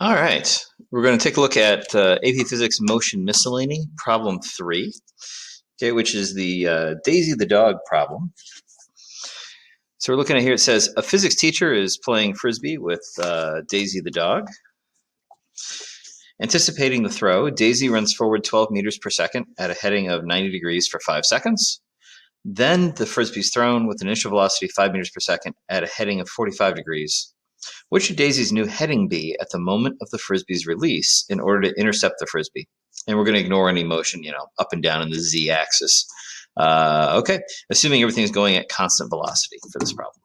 All right, we're going to take a look at AP Physics Motion Miscellany, problem 3, okay, which is the Daisy the dog problem. So we're looking at here, it says, a physics teacher is playing Frisbee with Daisy the dog. Anticipating the throw, Daisy runs forward 12 meters per second at a heading of 90 degrees for 5 seconds. Then the Frisbee is thrown with an initial velocity 5 meters per second at a heading of 45 degrees. What should Daisy's new heading be at the moment of the Frisbee's release in order to intercept the Frisbee? And we're going to ignore any motion, up and down in the z-axis. Okay, assuming everything is going at constant velocity for this problem.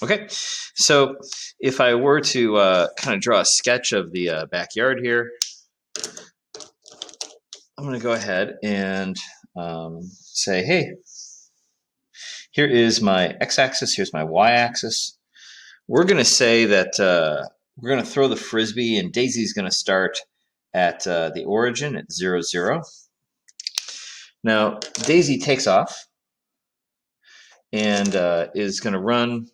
Okay, so if I were to kind of draw a sketch of the backyard here, I'm going to go ahead and say, hey, here is my x-axis, here's my y-axis. We're going to say that we're going to throw the Frisbee, and Daisy's going to start at the origin at 0, 0. Now, Daisy takes off and is going to run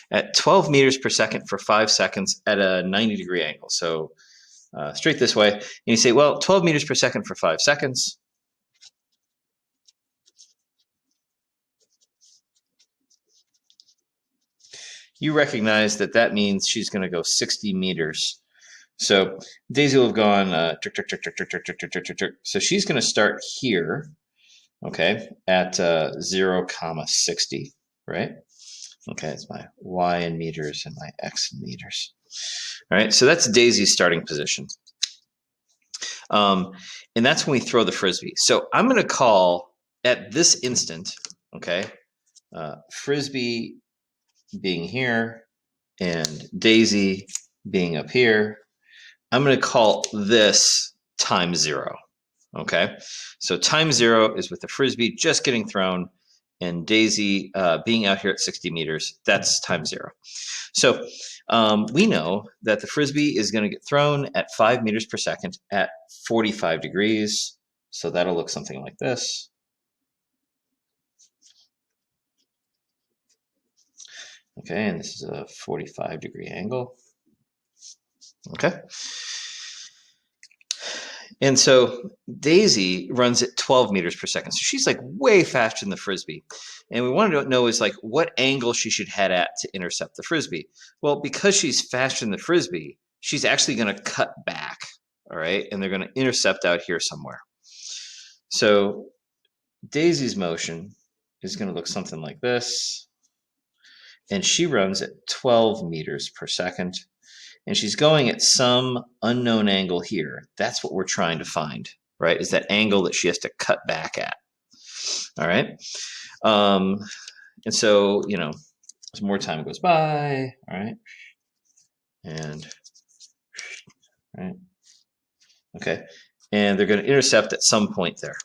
at 12 meters per second for 5 seconds at a 90-degree angle. So straight this way. And you say, well, 12 meters per second for 5 seconds. You recognize that that means she's going to go 60 meters. So Daisy will have gone, so she's going to start here, okay, at 0, 60, right? Okay, it's my y in meters and my x in meters. All right, so that's Daisy's starting position. And that's when we throw the Frisbee. So I'm going to call, at this instant, okay, Frisbee being here and Daisy being up here, I'm going to call this time 0. Okay, so time 0 is with the Frisbee just getting thrown and Daisy being out here at 60 meters. That's time 0. So we know that the Frisbee is going to get thrown at 5 meters per second at 45 degrees. So that'll look something like this. Okay, and this is a 45-degree angle. Okay. And so Daisy runs at 12 meters per second. So she's like way faster than the Frisbee. And we wanted to know is like what angle she should head at to intercept the Frisbee. Well, because she's faster than the Frisbee, she's actually going to cut back. All right. And they're going to intercept out here somewhere. So Daisy's motion is going to look something like this. And she runs at 12 meters per second. And she's going at some unknown angle here. That's what we're trying to find, right? Is that angle that she has to cut back at. All right. And so, as more time goes by, all right. And, right. Okay. And they're going to intercept at some point there.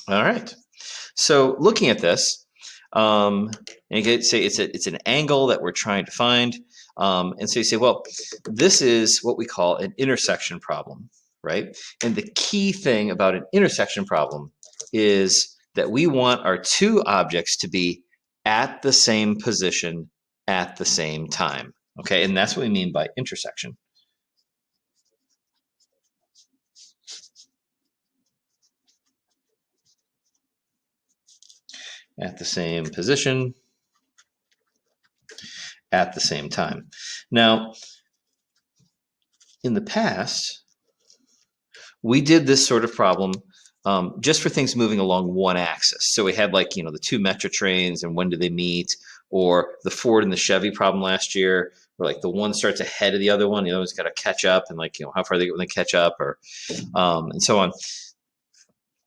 All right. So looking at this, and you could say it's an angle that we're trying to find. And so you say, well, this is what we call an intersection problem, right? And the key thing about an intersection problem is that we want our two objects to be at the same position at the same time, okay? And that's what we mean by intersection. At the same position at the same time. Now, in the past, we did this sort of problem just for things moving along one axis. So we had like, the two Metro trains and when do they meet, or the Ford and the Chevy problem last year, where like the one starts ahead of the other one, the other one's got to catch up, and like, how far they get when they catch up, or and so on.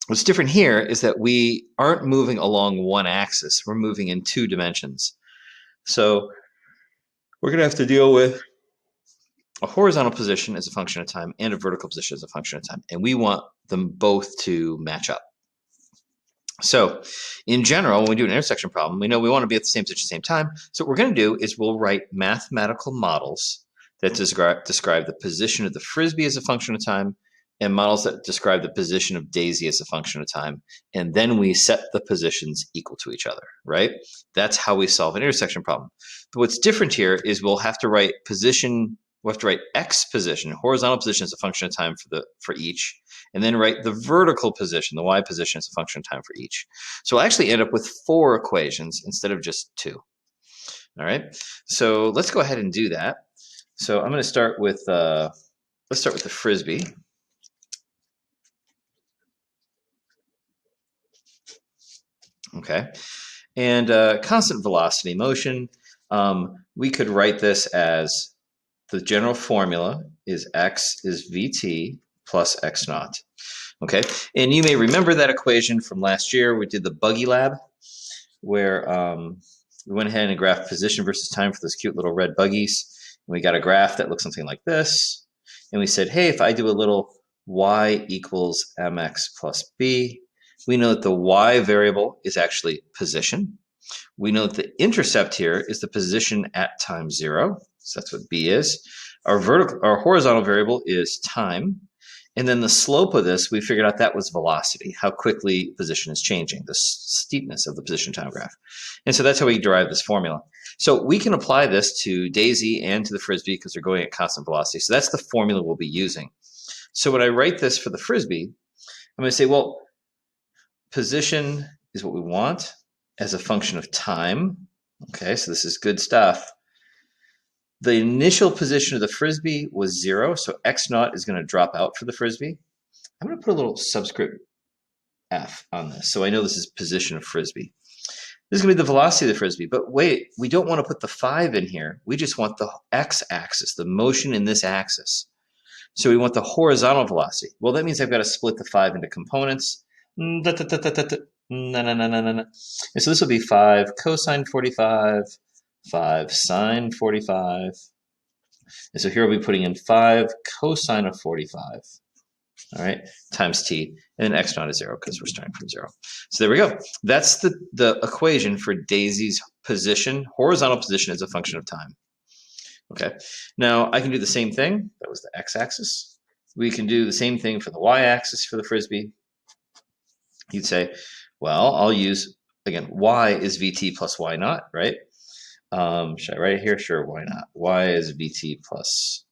What's different here is that we aren't moving along one axis. We're moving in 2 dimensions. So we're going to have to deal with a horizontal position as a function of time and a vertical position as a function of time. And we want them both to match up. So in general, when we do an intersection problem, we know we want to be at the same position at the same time. So what we're going to do is we'll write mathematical models that describe the position of the Frisbee as a function of time and models that describe the position of Daisy as a function of time. And then we set the positions equal to each other, right? That's how we solve an intersection problem. But what's different here is we'll have to write x position, horizontal position as a function of time for each, and then write the vertical position, the y position as a function of time for each. So we'll actually end up with 4 equations instead of just 2. All right, so let's go ahead and do that. So I'm going to start with let's start with the Frisbee. Okay, and constant velocity motion, we could write this as the general formula is x is vt plus x naught. Okay, and you may remember that equation from last year. We did the buggy lab where we went ahead and graphed position versus time for those cute little red buggies. And we got a graph that looks something like this. And we said, hey, if I do a little y equals mx plus b, we know that the y variable is actually position. We know that the intercept here is the position at time 0. So that's what b is. Our horizontal variable is time. And then the slope of this, we figured out that was velocity, how quickly position is changing, the steepness of the position time graph. And so that's how we derive this formula. So we can apply this to Daisy and to the Frisbee because they're going at constant velocity. So that's the formula we'll be using. So when I write this for the Frisbee, I'm going to say, well, position is what we want as a function of time. Okay, so this is good stuff. The initial position of the Frisbee was 0, so x naught is going to drop out for the Frisbee. I'm going to put a little subscript f on this, so I know this is position of Frisbee. This is going to be the velocity of the Frisbee, but wait, we don't want to put the 5 in here. We just want the x-axis, the motion in this axis. So we want the horizontal velocity. Well, that means I've got to split the 5 into components. And so this will be 5 cosine 45, 5 sine 45. And so here we'll be putting in 5 cosine of 45, all right, times t, and then x naught is 0 because we're starting from 0. So there we go. That's the equation for Daisy's position, horizontal position as a function of time. Okay, now I can do the same thing. That was the x-axis. We can do the same thing for the y-axis for the Frisbee. You'd say, well, I'll use, again, y is vt plus y naught, right? Should I write it here? Sure, why not? Y is vt plus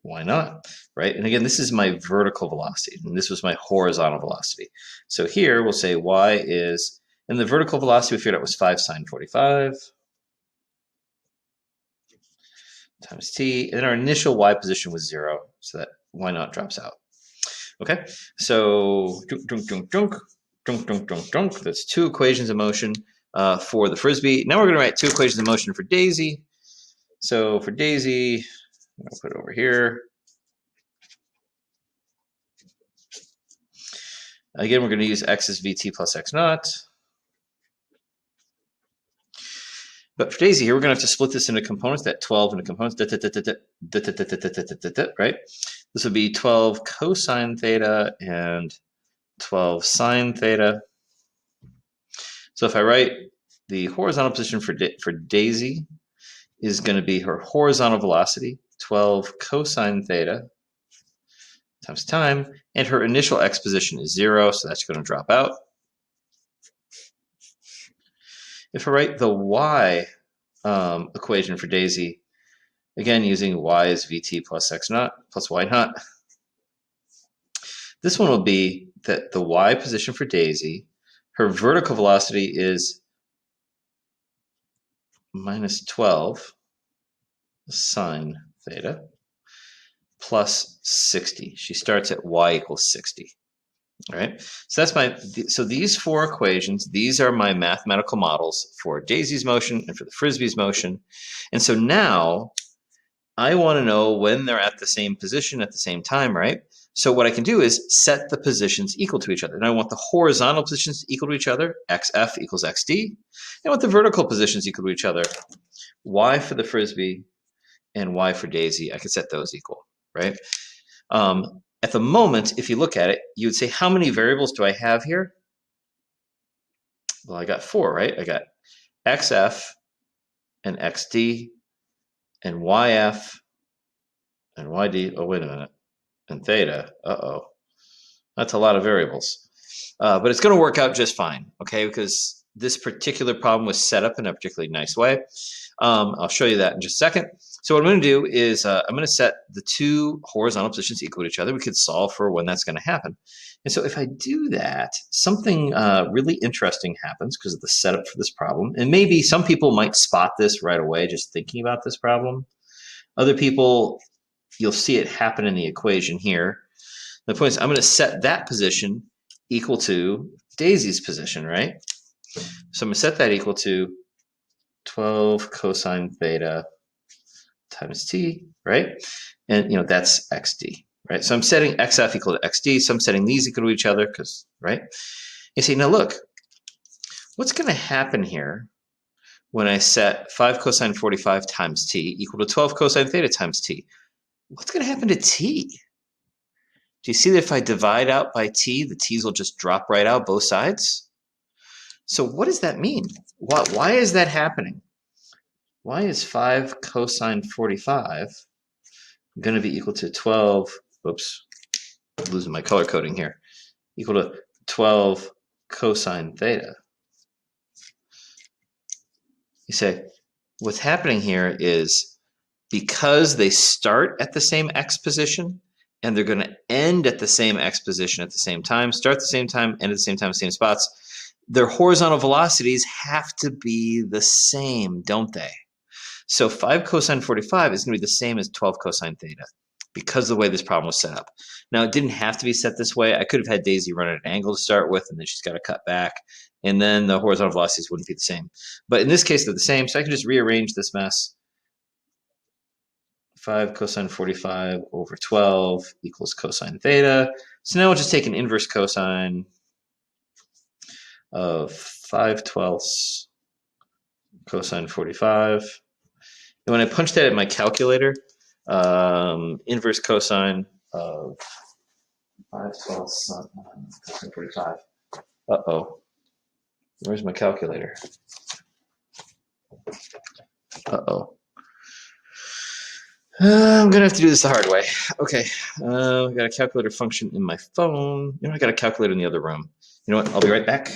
y naught, right? And again, this is my vertical velocity, and this was my horizontal velocity. So here we'll say y is, and the vertical velocity we figured out was 5 sine 45 times t, and then our initial y position was 0, so that y naught drops out. Okay, so that's 2 equations of motion for the Frisbee. Now we're going to write 2 equations of motion for Daisy. So for Daisy, I'll put it over here. Again, we're going to use x is vt plus x naught. But for Daisy here, we're going to have to split this into components, that 12 into components, right? This would be 12 cosine theta and 12 sine theta. So if I write the horizontal position for Daisy is going to be her horizontal velocity, 12 cosine theta times time, and her initial x position is 0, so that's going to drop out. If I write the y equation for Daisy, again using y is vt plus x naught plus y naught, this one will be that the y position for Daisy, her vertical velocity is minus 12 sine theta plus 60. She starts at y equals 60. All right, so so these 4 equations, these are my mathematical models for Daisy's motion and for the Frisbee's motion. And so now I want to know when they're at the same position at the same time, right? So what I can do is set the positions equal to each other. And I want the horizontal positions equal to each other, xf equals xd. I want the vertical positions equal to each other, y for the Frisbee and y for Daisy. I can set those equal, right? At the moment, if you look at it, you would say, how many variables do I have here? Well, I got 4, right? I got xf and xd and yf and yd. Oh, wait a minute. and theta. Uh-oh. That's a lot of variables. But it's going to work out just fine, okay? Because this particular problem was set up in a particularly nice way. I'll show you that in just a second. So what I'm going to do is I'm going to set the two horizontal positions equal to each other. We could solve for when that's going to happen. And so if I do that, something really interesting happens because of the setup for this problem. And maybe some people might spot this right away just thinking about this problem. Other people, you'll see it happen in the equation here. The point is I'm going to set that position equal to Daisy's position, right? So I'm going to set that equal to 12 cosine theta times t, right? And that's xd, right? So I'm setting xf equal to xd, so I'm setting these equal to each other because, right? You see, now look, what's going to happen here when I set 5 cosine 45 times t equal to 12 cosine theta times t? What's going to happen to t? Do you see that if I divide out by t, the t's will just drop right out both sides? So what does that mean? Why is that happening? Why is 5 cosine 45 going to be equal to 12, oops, I'm losing my color coding here, equal to 12 cosine theta? You say, what's happening here is because they start at the same x position, and they're going to end at the same x position at the same time, start at the same time, end at the same time, same spots, their horizontal velocities have to be the same, don't they? So 5 cosine 45 is going to be the same as 12 cosine theta because of the way this problem was set up. Now, it didn't have to be set this way. I could have had Daisy run at an angle to start with, and then she's got to cut back, and then the horizontal velocities wouldn't be the same. But in this case, they're the same, so I can just rearrange this mess. 5 cosine 45 over 12 equals cosine theta. So now we'll just take an inverse cosine of 5/12 cosine 45. And when I punch that in my calculator, inverse cosine of 5/12 cosine 45. Uh-oh. Where's my calculator? Uh-oh. I'm going to have to do this the hard way. Okay. I've got a calculator function in my phone. I got a calculator in the other room. You know what? I'll be right back.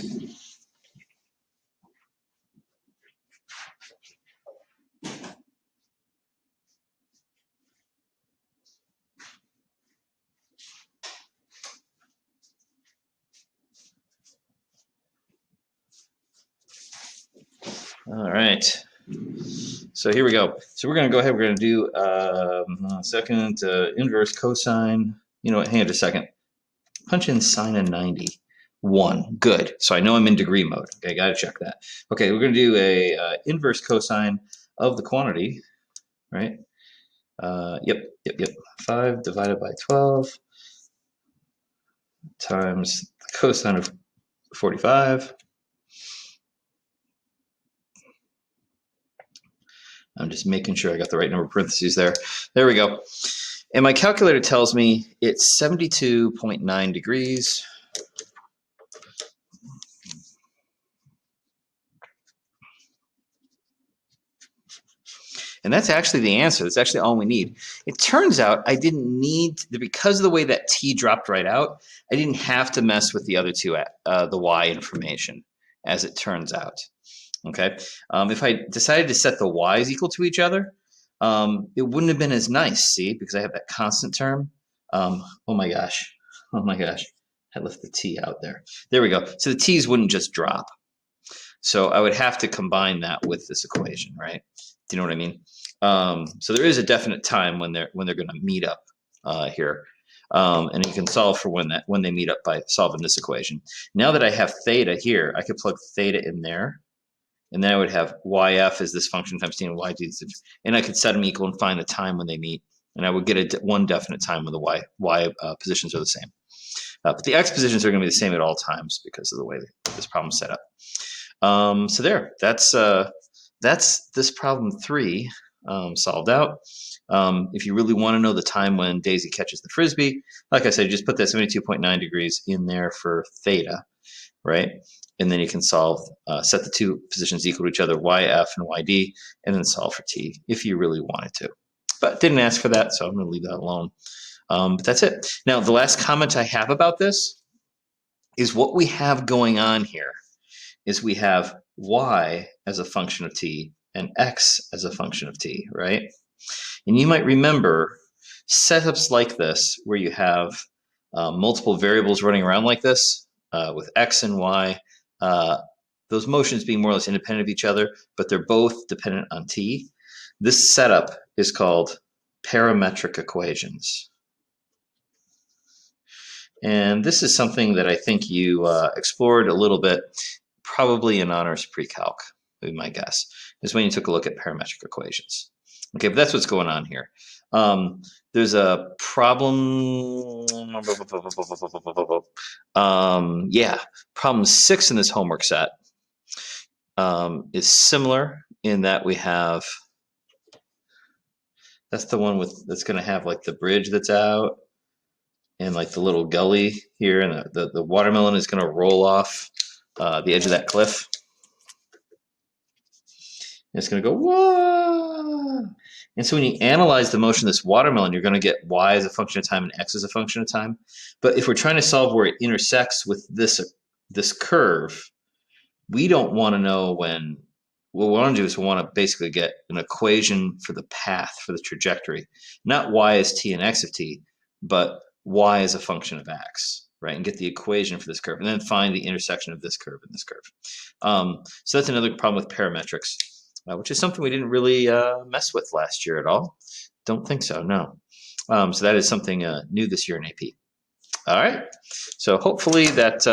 All right. So here we go. So we're going to go ahead. We're going to do second inverse cosine. You know what? Hang on just a second. Punch in sine of 90. 1. Good. So I know I'm in degree mode. Okay, got to check that. Okay, we're going to do a inverse cosine of the quantity, right? Yep. 5 divided by 12 times the cosine of 45. I'm just making sure I got the right number of parentheses there. There we go. And my calculator tells me it's 72.9 degrees. And that's actually the answer. That's actually all we need. It turns out I didn't need, because of the way that t dropped right out, I didn't have to mess with the other two, the y information, as it turns out. Okay. If I decided to set the y's equal to each other, it wouldn't have been as nice, see, because I have that constant term. Oh my gosh. I left the t out there. There we go. So the t's wouldn't just drop. So I would have to combine that with this equation, right? Do you know what I mean? So there is a definite time when they're going to meet up here. And you can solve for when they meet up by solving this equation. Now that I have theta here, I could plug theta in there. And then I would have yf as this function times t and yd, and I could set them equal and find the time when they meet. And I would get one definite time when the y positions are the same. But the x positions are going to be the same at all times because of the way this problem is set up. So there, that's this problem 3 solved out. If you really want to know the time when Daisy catches the frisbee, like I said, just put that 72.9 degrees in there for theta, right? And then you can solve, set the two positions equal to each other, yf and yd, and then solve for t if you really wanted to. But didn't ask for that, so I'm going to leave that alone. But that's it. Now, the last comment I have about this is what we have going on here is we have y as a function of t and x as a function of t, right? And you might remember setups like this where you have multiple variables running around like this with x and y, those motions being more or less independent of each other, but they're both dependent on t. This setup is called parametric equations. And this is something that I think you explored a little bit, probably in honors pre-calc, would be my guess, is when you took a look at parametric equations. Okay, but that's what's going on here. There's a problem, problem 6 in this homework set is similar in that we have, that's the one that's going to have like the bridge that's out and like the little gully here, and the watermelon is going to roll off the edge of that cliff. And it's going to go, whoa! And so when you analyze the motion of this watermelon, you're going to get y as a function of time and x as a function of time. But if we're trying to solve where it intersects with this curve, we don't want to know when. What we want to do is we want to basically get an equation for the path, for the trajectory. Not y is t and x of t, but y is a function of x, right? And get the equation for this curve, and then find the intersection of this curve and this curve. So that's another problem with parametrics, which is something we didn't really mess with last year at all. Don't think so, no. So that is something new this year in AP. All right, so hopefully that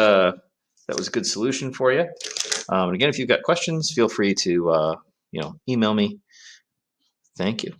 was a good solution for you. And again, if you've got questions, feel free to email me. Thank you.